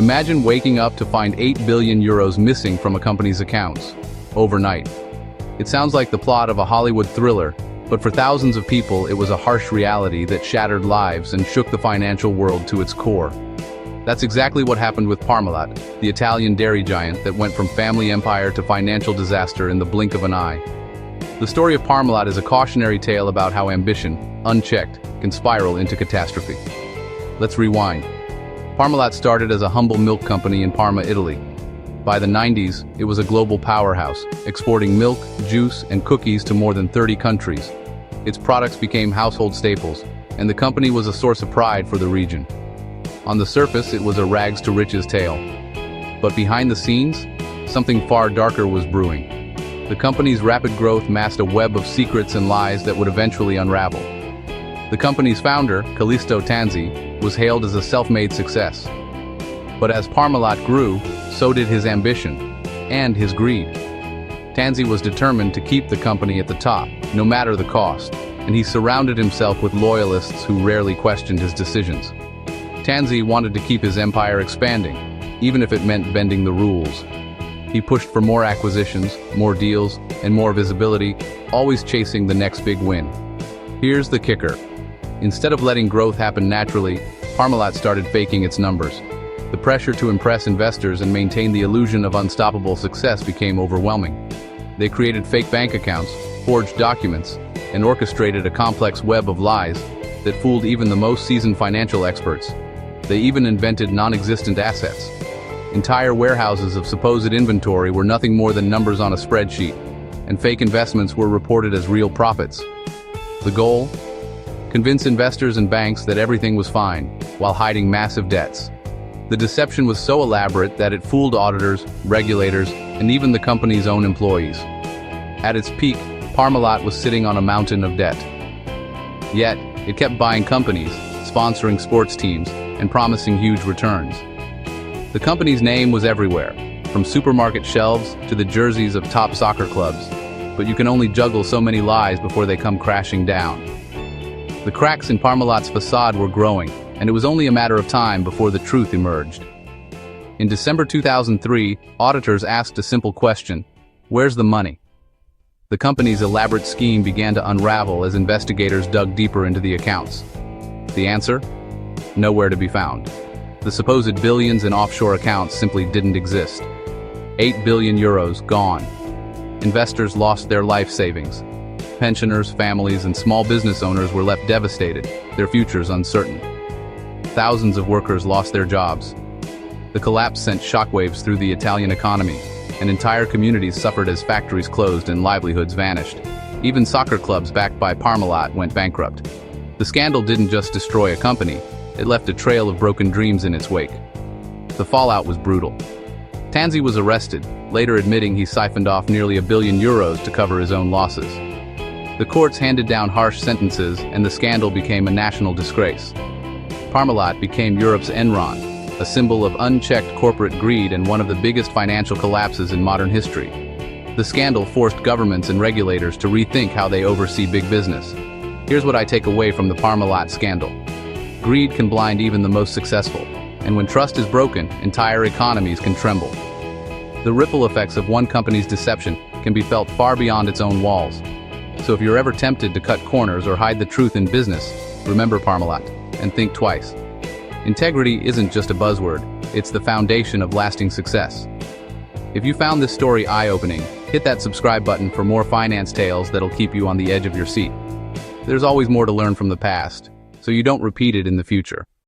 Imagine waking up to find 8 billion euros missing from a company's accounts overnight. It sounds like the plot of a Hollywood thriller, but for thousands of people it was a harsh reality that shattered lives and shook the financial world to its core. That's exactly what happened with Parmalat, the Italian dairy giant that went from family empire to financial disaster in the blink of an eye. The story of Parmalat is a cautionary tale about how ambition, unchecked, can spiral into catastrophe. Let's rewind. Parmalat started as a humble milk company in Parma, Italy. By the 90s, it was a global powerhouse, exporting milk, juice, and cookies to more than 30 countries. Its products became household staples, and the company was a source of pride for the region. On the surface, it was a rags-to-riches tale. But behind the scenes, something far darker was brewing. The company's rapid growth masked a web of secrets and lies that would eventually unravel. The company's founder, Calisto Tanzi, was hailed as a self-made success. But as Parmalat grew, so did his ambition and his greed. Tanzi was determined to keep the company at the top, no matter the cost, and he surrounded himself with loyalists who rarely questioned his decisions. Tanzi wanted to keep his empire expanding, even if it meant bending the rules. He pushed for more acquisitions, more deals, and more visibility, always chasing the next big win. Here's the kicker. Instead of letting growth happen naturally, Parmalat started faking its numbers. The pressure to impress investors and maintain the illusion of unstoppable success became overwhelming. They created fake bank accounts, forged documents, and orchestrated a complex web of lies that fooled even the most seasoned financial experts. They even invented non-existent assets. Entire warehouses of supposed inventory were nothing more than numbers on a spreadsheet, and fake investments were reported as real profits. The goal? Convince investors and banks that everything was fine, while hiding massive debts. The deception was so elaborate that it fooled auditors, regulators, and even the company's own employees. At its peak, Parmalat was sitting on a mountain of debt. Yet, it kept buying companies, sponsoring sports teams, and promising huge returns. The company's name was everywhere, from supermarket shelves to the jerseys of top soccer clubs, but you can only juggle so many lies before they come crashing down. The cracks in Parmalat's facade were growing, and it was only a matter of time before the truth emerged. In December 2003, auditors asked a simple question: where's the money? The company's elaborate scheme began to unravel as investigators dug deeper into the accounts. The answer? Nowhere to be found. The supposed billions in offshore accounts simply didn't exist. 8 billion euros gone. Investors lost their life savings. Pensioners, families, and small business owners were left devastated, their futures uncertain. Thousands of workers lost their jobs. The collapse sent shockwaves through the Italian economy, and entire communities suffered as factories closed and livelihoods vanished. Even soccer clubs backed by Parmalat went bankrupt. The scandal didn't just destroy a company, it left a trail of broken dreams in its wake. The fallout was brutal. Tanzi was arrested, later admitting he siphoned off nearly €1 billion to cover his own losses. The courts handed down harsh sentences, and the scandal became a national disgrace. Parmalat became Europe's Enron, a symbol of unchecked corporate greed and one of the biggest financial collapses in modern history. The scandal forced governments and regulators to rethink how they oversee big business. Here's what I take away from the Parmalat scandal. Greed can blind even the most successful, and when trust is broken, entire economies can tremble. The ripple effects of one company's deception can be felt far beyond its own walls. So if you're ever tempted to cut corners or hide the truth in business, remember Parmalat, and think twice. Integrity isn't just a buzzword, it's the foundation of lasting success. If you found this story eye-opening, hit that subscribe button for more finance tales that'll keep you on the edge of your seat. There's always more to learn from the past, so you don't repeat it in the future.